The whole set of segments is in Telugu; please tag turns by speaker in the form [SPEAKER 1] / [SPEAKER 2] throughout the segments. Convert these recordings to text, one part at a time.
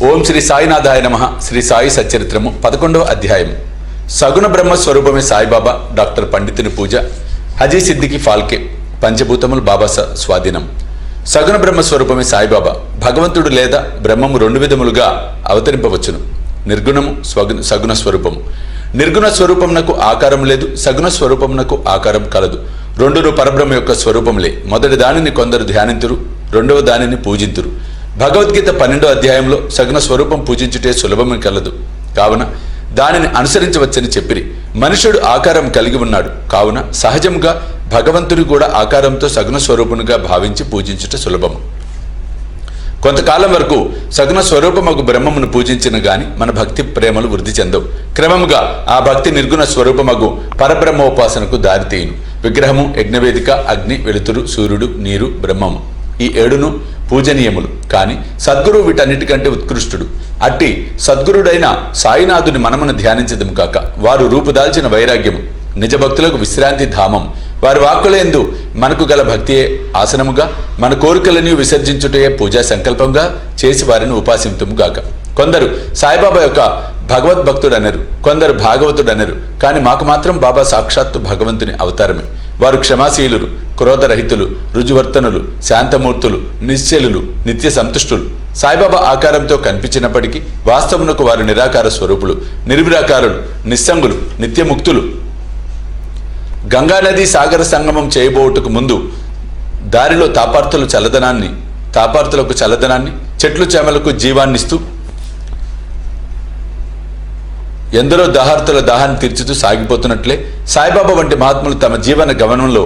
[SPEAKER 1] ఓం శ్రీ సాయినాథాయ నమః. శ్రీ సాయి సచ్చరిత్రము 11వ అధ్యాయం. సగుణ బ్రహ్మ స్వరూపమే సాయిబాబా. డాక్టర్ పండితుని పూజ. హజీ సిద్దికి ఫాల్కే. పంచభూతములు బాబా స్వాధీనం. సగుణ బ్రహ్మ స్వరూపమే సాయిబాబా. భగవంతుడు లేదా బ్రహ్మము రెండు విధములుగా అవతరింపవచ్చును. నిర్గుణము, సగుణ స్వరూపము. నిర్గుణ స్వరూపమునకు ఆకారం లేదు, సగుణ స్వరూపమునకు ఆకారం కలదు. రెండును పరబ్రహ్మ యొక్క స్వరూపములే. మొదటి దానిని కొందరు ధ్యానింతురు, రెండవ దానిని పూజింతురు. భగవద్గీత 12వ అధ్యాయంలో సగుణ స్వరూపం పూజించుటే సులభమే కలదు, కావున దానిని అనుసరించవచ్చని చెప్పిరి. మనుషుడు ఆకారం కలిగి ఉన్నాడు, కావున సహజంగా భగవంతుడు కూడా ఆకారంతో సగుణ స్వరూపునిగా భావించి పూజించుట సులభము. కొంతకాలం వరకు సగుణ స్వరూపమగు బ్రహ్మమును పూజించిన గాని మన భక్తి ప్రేమలు వృద్ధి చెందవు. క్రమముగా ఆ భక్తి నిర్గుణ స్వరూపమగు పరబ్రహ్మోపాసనకు దారితీయును. విగ్రహము, యజ్ఞవేదిక, అగ్ని, వెలుతురు, సూర్యుడు, నీరు, బ్రహ్మము ఈ 7ను పూజనీయములు. కాని సద్గురువు వీటన్నిటికంటే ఉత్కృష్టుడు. అట్టి సద్గురుడైన సాయినాథుని మనమును ధ్యానించదము కాక వారు రూపుదాల్చిన వైరాగ్యము నిజ భక్తులకు విశ్రాంతి ధామం. వారి వాక్కులందు మనకు గల భక్తియే ఆసనముగా, మన కోరికలని విసర్జించుటయే పూజా సంకల్పంగా చేసి వారిని ఉపాసింతుము గాక. కొందరు సాయిబాబా యొక్క భగవద్భక్తుడనరు, కొందరు భాగవతుడనరు. కానీ మాకు మాత్రం బాబా సాక్షాత్తు భగవంతుని అవతారమే. వారు క్షమాశీలురు, క్రోధరహితులు, రుజువర్తనులు, శాంతమూర్తులు, నిశ్చలులు, నిత్య సంతుష్టులు. సాయిబాబా ఆకారంతో కనిపించినప్పటికీ వాస్తవమునకు వారు నిరాకార స్వరూపులు, నిర్విరాకారులు, నిస్సంగులు, నిత్యముక్తులు. గంగానది సాగర సంగమం చేయబోటుకు ముందు దారిలో తాపార్తులకు చల్లదనాన్ని, చెట్లు చేమలకు జీవాన్నిస్తూ ఎందరో దాహార్తుల దాహాన్ని తీర్చుతూ సాగిపోతున్నట్లే సాయిబాబా వంటి మహాత్ములు తమ జీవన గమనంలో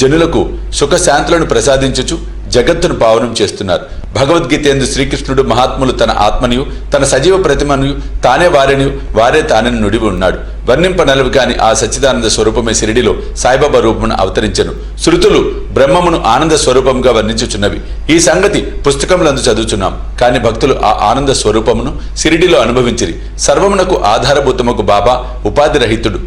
[SPEAKER 1] జనులకు సుఖశాంతులను ప్రసాదించుచు జగత్తును పావనం చేస్తున్నారు. భగవద్గీత యందు శ్రీకృష్ణుడు మహాత్ములు తన ఆత్మనియు తన సజీవ ప్రతిమను తానే వారిని వారే తానని నుడివి ఉన్నాడు. వర్ణింపనలవి కాని ఆ సచ్చిదానంద స్వరూపమే షిరిడిలో సాయిబాబా రూపమును అవతరించెను. శృతులు బ్రహ్మమును ఆనంద స్వరూపంగా వర్ణించుచున్నవి. ఈ సంగతి పుస్తకములందు చదువుచున్నాం. కాని భక్తులు ఆ ఆనంద స్వరూపమును షిరిడిలో అనుభవించిరి. సర్వమునకు ఆధారభూతముకు బాబా ఉపాధిరహితుడు.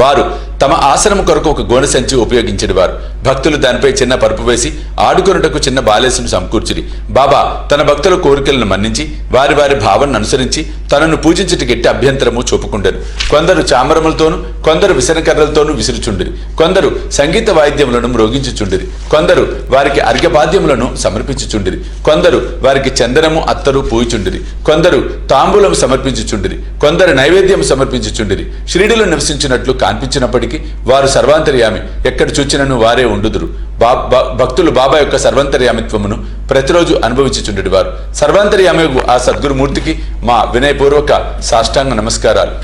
[SPEAKER 1] వారు తమ ఆసనము కొరకు ఒక గోనె సంచి ఉపయోగించేది. వారు భక్తులు దానిపై చిన్న పరుపు వేసి ఆడుకొనుటకు చిన్న బాలేసును సమకూర్చిరి. బాబా తన భక్తుల కోరికలను మన్నించి వారి వారి భావనను అనుసరించి తనను పూజించుటకు ఎట్టి అభ్యంతరము చూపుకుండెను. కొందరు చామరములతోనూ, కొందరు విసనకర్రలతోనూ విసురుచుండిరి. కొందరు సంగీత వాయిద్యములను మ్రోగించుచుండిరి. కొందరు వారికి అర్ఘ్యపాద్యములను సమర్పించుచుండిరి. కొందరు వారికి చందనము, అత్తరు పూయుచుండిరి. కొందరు తాంబూలం సమర్పించుచుండిరి. కొందరు నైవేద్యం సమర్పించుచుండిరి. షిరిడిలో నివసించినట్లు కాన్పించినప్పటికీ వారు సర్వాంతర్యామి, ఎక్కడ చూచినను వారే ఉండుదురు. భక్తులు బాబా యొక్క సర్వాంతర్యామిత్వమును ప్రతిరోజు అనుభవించుచుండేది. వారు సర్వాంతర్యామి ఆ సద్గురుమూర్తికి మా వినయపూర్వక సాష్టాంగ నమస్కారాలు.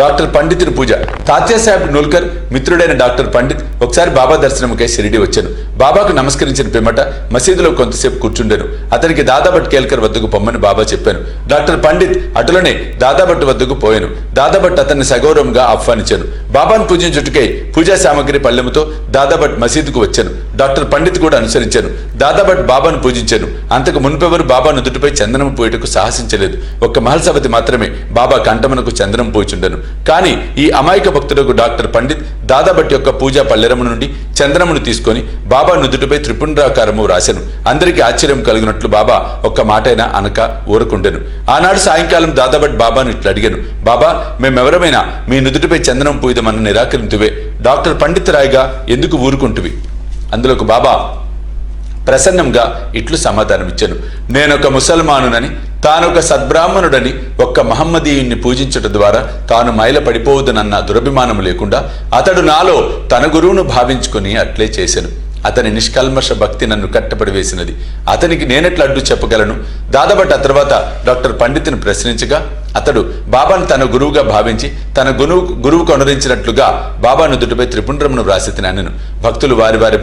[SPEAKER 1] డాక్టర్ పండితుని పూజ. తాత్యాసాహెబ్ నూల్కర్ మిత్రుడైన డాక్టర్ పండిత్ ఒకసారి బాబా దర్శనముకై షిరిడి వచ్చాను. బాబాకు నమస్కరించిన పిమ్మట మసీదులో కొంతసేపు కూర్చుండాను. అతనికి దాదాభట్ కేల్కర్ వద్దకు పొమ్మని బాబా చెప్పాను. డాక్టర్ పండిత్ అటులనే దాదాభట్ వద్దకు పోయాను. దాదాభట్ అతన్ని సగౌరవంగా ఆహ్వానించాను. బాబాను పూజించుటకై పూజా సామగ్రి పళ్ళెముతో దాదాభట్ మసీదుకు వచ్చాను. డాక్టర్ పండిత్ కూడా అనుసరించాను. దాదాభట్ బాబాను పూజించాను. అంతకు మున్పెవరు బాబా నుదుటిపై చందనం పోయేటకు సాహసించలేదు. ఒక్క మహల్సవతి మాత్రమే బాబా కంఠమునకు చందనం పోయిచుండెను. కానీ ఈ అమాయక భక్తులకు డాక్టర్ పండిత్ దాదాభట్ యొక్క పూజా పల్లెరము నుండి చందనమును తీసుకొని బాబా నుదుటిపై త్రిపుండ్రాకారము రాశాను. అందరికీ ఆశ్చర్యం కలిగినట్లు బాబా ఒక్క మాటైనా అనక ఊరకుండెను. ఆనాడు సాయంకాలం దాదాభట్ బాబాను ఇట్లా అడిగాను, బాబా, మేమెవరమైనా మీ నుదుటిపై చందనం పూయదమని నిరాకరింతువే, డాక్టర్ పండిత్ రాయ్గా ఎందుకు ఊరుకుంటువి? అందులోకి బాబా ప్రసన్నంగా ఇట్లు సమాధానమిచ్చాను, నేనొక ముసల్మానునని, తానొక సద్బ్రాహ్మణుడని, ఒక్క మహమ్మదీయుణ్ణి పూజించడం ద్వారా తాను మైల పడిపోవుదనన్న దురభిమానము లేకుండా అతడు నాలో తన గురువును భావించుకుని అట్లే చేశాను. అతని నిష్కల్మష భక్తి నన్ను కట్టపడి వేసినది. అతనికి నేనెట్లా అడ్డు చెప్పగలను? దాదాభట్ ఆ తర్వాత డాక్టర్ పండితుని ప్రశ్నించగా అతడు బాబాను తన గురువుగా భావించి తన గురువుకు అనురించినట్లుగా బాబా నుదుటిపై త్రిపుండ్రమును వ్రాసి తినను. భక్తులు వారి వారి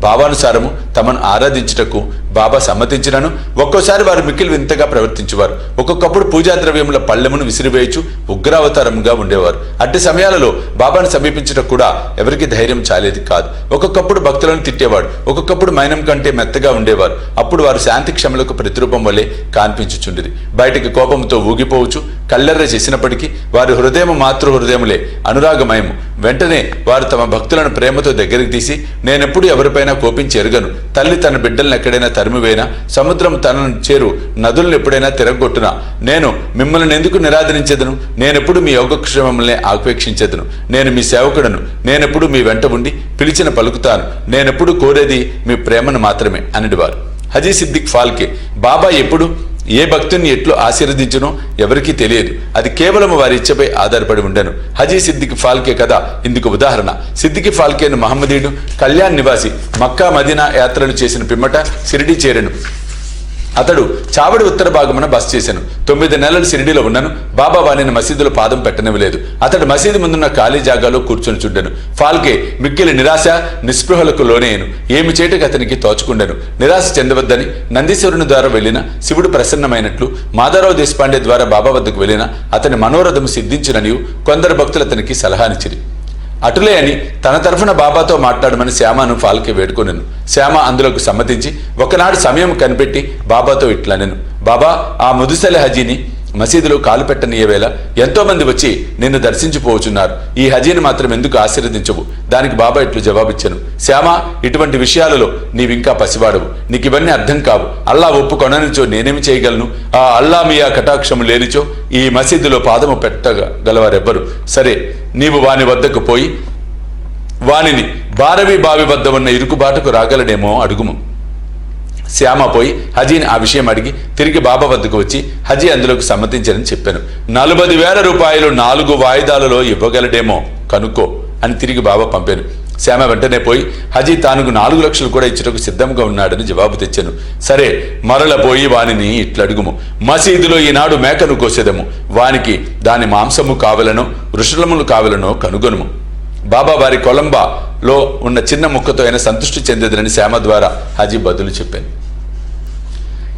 [SPEAKER 1] భావానుసారము తమను ఆరాధించుటకు బాబా సమ్మతించినను ఒక్కోసారి వారు మిక్కిలి వింతగా ప్రవర్తించేవారు. ఒక్కొక్కప్పుడు పూజా ద్రవ్యముల పళ్ళెమును విసిరివేయచు ఉగ్రావతారంగా ఉండేవారు. అట్టి సమయాలలో బాబాను సమీపించటకు కూడా ఎవరికి ధైర్యం చాలేది కాదు. ఒక్కొక్కప్పుడు భక్తులను తిట్టేవాడు. ఒక్కొక్కప్పుడు మైనం కంటే మెత్తగా ఉండేవారు. అప్పుడు వారు శాంతి క్షమలకు ప్రతిరూపం వలె కాన్పించుచుండిరి. బయటికి కోపంతో ఊగిపోవచ్చు కళ్ళెర్ర చేసినప్పటికీ వారి హృదయం మాతృ హృదయములే, అనురాగమయము. వెంటనే వారు తమ భక్తులను ప్రేమతో దగ్గరికి తీసి, నేనెప్పుడు ఎవరిపైనా కోపించి ఎరుగను, తల్లి తన బిడ్డలను ఎక్కడైనా తరిమివేనా, సముద్రం తనను చేరు నదులను ఎప్పుడైనా తిరగొట్టునా, నేను మిమ్మల్ని ఎందుకు నిరాదరించెదను? నేనెప్పుడు మీ యోగక్షేమములనే ఆపేక్షించెదను. నేను మీ సేవకుడను, నేనెప్పుడు మీ వెంట ఉండి పిలిచిన పలుకుతాను, నేనెప్పుడు కోరేది మీ ప్రేమను మాత్రమే అనిడివారు. హజీ సిద్దిక్ ఫాల్కే బాబా ఎప్పుడు ఏ భక్తుని ఎట్లు ఆశీర్వదించునో ఎవరికీ తెలియదు. అది కేవలం వారి ఇచ్చపై ఆధారపడి ఉండెను. హజీ సిద్దిక్ ఫాల్కే కదా ఇందుకు ఉదాహరణ. సిద్దికి ఫాల్కేను మహమ్మదీయుడు, కళ్యాణ్ నివాసి. మక్కా మదీనా యాత్రలు చేసిన పిమ్మట షిరిడీ చేరెను. అతడు చావడి ఉత్తర భాగమున బస చేశాను. 9 నెలలు షిరిడీలో ఉన్నాను. బాబా వారిని మసీదులో పాదం పెట్టనివ్వలేదు. అతడు మసీదు ముందున్న ఖాళీ జాగాలో కూర్చొని చుండెను. ఫాల్కే మిక్కిలి నిరాశ నిస్పృహలకు లోనేయను. ఏమి చేయటకు అతనికి తోచుకుండెను. నిరాశ చెందవద్దని నందీశ్వరుని ద్వారా వెళ్లిన శివుడు ప్రసన్నమైనట్లు మాధవరావు దేశపాండే ద్వారా బాబా వద్దకు వెళ్లిన అతని మనోరథము సిద్ధించిననియు కొందరు భక్తులు అతనికి సలహానిచ్చిరి. అటులే అని తన తరఫున బాబాతో మాట్లాడమని శ్యామను ఫాల్కే వేడుకొనెను. శ్యామ అందులోకి సమ్మతించి ఒకనాడు సమయం కనిపెట్టి బాబాతో ఇట్లనెను, బాబా, ఆ ముదుసలి హజీని మసీదులో కాలు పెట్టనీయవేళ ఎంతో మంది వచ్చి నిన్ను దర్శించిపోవచ్చున్నారు. ఈ హజీని మాత్రం ఎందుకు ఆశీర్వదించవు? దానికి బాబా ఇట్లు జవాబిచ్చాను, శ్యామ, ఇటువంటి విషయాలలో నీవింకా పసివాడవు. నీకు ఇవన్నీ అర్థం కావు. అల్లా ఒప్పుకొననిచో నేనేమి చేయగలను? ఆ అల్లా మియా కటాక్షము లేనిచో ఈ మసీదులో పాదము పెట్టగలవారెవ్వరు. సరే, నీవు వాని వద్దకు పోయి వానిని బారవి బావి వద్ద ఉన్న ఇరుకుబాటుకు రాగలడేమో అడుగుము. శ్యామ పోయి హజీని ఆ విషయం అడిగి తిరిగి బాబా వద్దకు వచ్చి హజీ అందులోకి సమ్మతించారని చెప్పాను. 40,000 రూపాయలు 4 వాయిదాలలో ఇవ్వగలడేమో కనుక్కో అని తిరిగి బాబా పంపాను. శ్యామ వెంటనే పోయి హజీ తానుకు 4 లక్షలు కూడా ఇచ్చుటకు సిద్ధంగా ఉన్నాడని జవాబు తెచ్చాను. సరే, మరల పోయి వానిని ఇట్లడుగుము, మసీదులో ఈనాడు మేకను కోసేదము, వానికి దాని మాంసము కావలనో వృషలములు కావలనో కనుగొనుము. బాబా వారి కొలంబాలో ఉన్న చిన్న ముక్కతో అయినా సంతృష్టి చెందేదని శ్యామ ద్వారా హజీ బదులు చెప్పాను.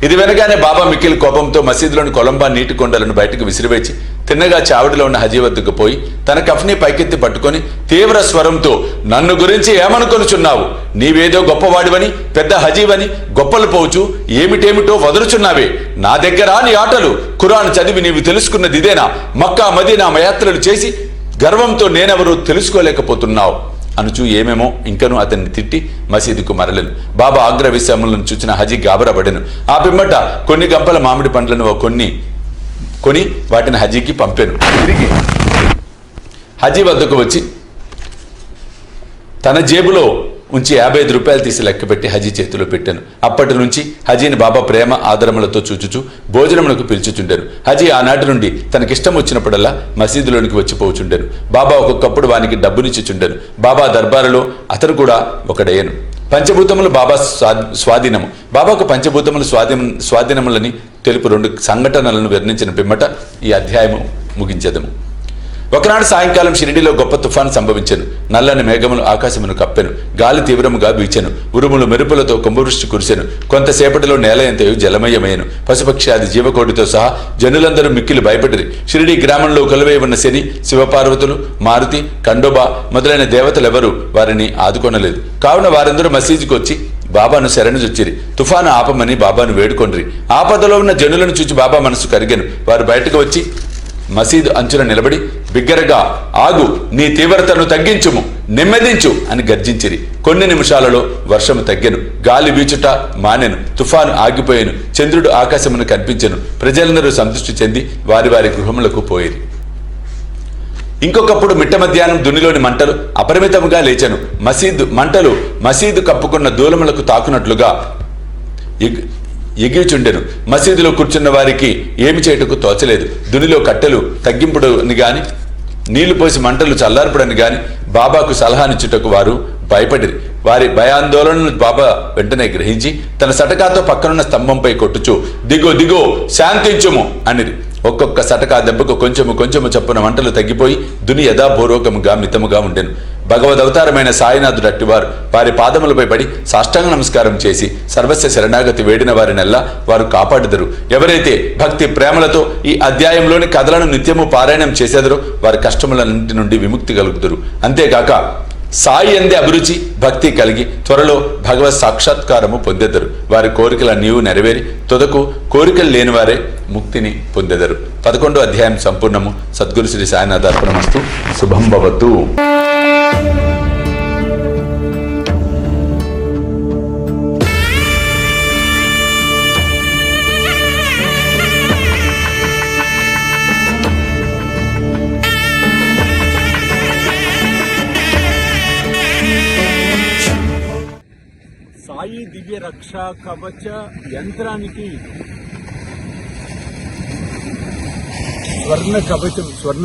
[SPEAKER 1] ఇది వినగానే బాబా మిక్కిలి కోపంతో మసీదులోని కొలంబా నీటి కొండలను బయటకు విసిరివేచి తిన్నగా చావిడిలో ఉన్న హజీ వద్దకు పోయి తన కఫ్ని పైకెత్తి పట్టుకొని తీవ్ర స్వరంతో, నన్ను గురించి ఏమనుకొనుచున్నావు? నీవేదో గొప్పవాడివని, పెద్ద హజీవని గొప్పలు పోవచ్చు ఏమిటేమిటో వదులుచున్నావే. నా దగ్గర నీ ఆటలు. ఖురాన్ చదివి నీవు తెలుసుకున్నది ఇదేనా? మక్కా మదీనా యాత్రలు చేసి గర్వంతో నేనెవరూ తెలుసుకోలేకపోతున్నావు అనుచు ఏమేమో ఇంకనూ అతన్ని తిట్టి మసీదుకు మరలను. బాబా ఆగ్రవిషములను చూచిన హజీ గాబరపడెను. ఆ పిమ్మట కొన్ని గంపల మామిడి పండ్లను కొని వాటిని హజీకి పంపాను. తిరిగి హజీ వద్దకు వచ్చి తన జేబులో ఉంచి 55 రూపాయలు తీసి లెక్కపెట్టి హజీ చేతిలో పెట్టాను. అప్పటి నుంచి హజీని బాబా ప్రేమ ఆదరములతో చూచుచు భోజనమునకు పిలుచుచుండాను. హజీ ఆనాటి నుండి తనకిష్టం వచ్చినప్పుడల్లా మసీదులోనికి వచ్చిపోచుండాను. బాబా ఒక్కొక్కప్పుడు వానికి డబ్బునిచ్చుచుండాను. బాబా దర్బారులో అతను కూడా ఒకడయ్యను. పంచభూతములు బాబా స్వాధీనము. బాబాకు పంచభూతములు స్వాధీనములని తెలుపు 2 సంఘటనలను వర్ణించిన పిమ్మట ఈ అధ్యాయము ముగించెదము. ఒకనాడు సాయంకాలం షిరిడీలో గొప్ప తుఫాను సంభవించెను. నల్లని మేఘములు ఆకాశమును కప్పెను. గాలి తీవ్రముగా వీచెను. ఉరుములు మెరుపులతో కుంభవృష్టి కురిసెను. కొంతసేపటిలో నేల ఎంతయు జలమయమయ్యను. పశుపక్షాది జీవకోటితో సహా జనులందరూ మిక్కిలి భయపడిరి. షిరిడీ గ్రామంలో కొలువై ఉన్న శని, శివపార్వతులు, మారుతి, ఖండోబా మొదలైన దేవతలెవరూ వారిని ఆదుకొనలేదు. కావున వారందరూ మసీదుకు వచ్చి బాబాను శరణుజొచ్చిరి. తుఫాను ఆపమని బాబాను వేడుకొండ్రి. ఆపదలో ఉన్న జనులను చూచి బాబా మనసు కరిగెను. వారు బయటకు వచ్చి మసీదు అంచున నిలబడి బిగ్గరగా, ఆగు, నీ తీవ్రతను తగ్గించుము, నెమ్మదించు అని గర్జించిరి. కొన్ని నిమిషాలలో వర్షము తగ్గెను. గాలి వీచుట మానెను. తుఫాను ఆగిపోయెను. చంద్రుడు ఆకాశమును కనిపించెను. ప్రజలందరూ సంతృష్టి చెంది వారి వారి గృహములకు పోయిరి. ఇంకొకప్పుడు మిట్ట మధ్యాహ్నం దునిలోని మంటలు అపరిమితముగా లేచెను. మంటలు మసీదు కప్పుకున్న దూలములకు తాకునట్లుగా ఎగిరిచుండెను. మసీదులో కూర్చున్న వారికి ఏమి చేయటకు తోచలేదు. దునిలో కట్టెలు తగ్గింపుడని గాని నీళ్లు పోసి మంటలు చల్లార్పుడని గాని బాబాకు సలహానిచ్చుటకు వారు భయపడిరి. వారి భయాందోళనను బాబా వెంటనే గ్రహించి తన సటకాతో పక్కనున్న స్తంభంపై కొట్టుచు, దిగో దిగో, శాంతించుము అనిది. ఒక్కొక్క సటకా దెబ్బకు కొంచెము చప్పున మంటలు తగ్గిపోయి దుని యథాపూర్వకముగా మితముగా ఉండెను. భగవదవతారమైన సాయినాథుడు అట్టివారు. వారి పాదములపై పడి సాష్టాంగ నమస్కారం చేసి సర్వస్వ శరణాగతి వేడిన వారినెల్లా వారు కాపాడుదరు. ఎవరైతే భక్తి ప్రేమలతో ఈ అధ్యాయంలోని కథలను నిత్యము పారాయణం చేసేదరో వారి కష్టములన్నింటి నుండి విముక్తి కలుగుదురు. అంతేగాక సాయి అందే అభిరుచి భక్తి కలిగి త్వరలో భగవత్ సాక్షాత్కారము పొందెదరు. వారి కోరికలన్నీ నెరవేరి తుదకు కోరికలు లేని వారే ముక్తిని పొందెదరు. 11వ అధ్యాయం సంపూర్ణము. సద్గురు శ్రీ సాయినాథ అర్పణమస్తు. శుభం భవతు.
[SPEAKER 2] దివ్య రక్షా కవచ యంత్రానికి స్వర్ణ కవచం, స్వర్ణ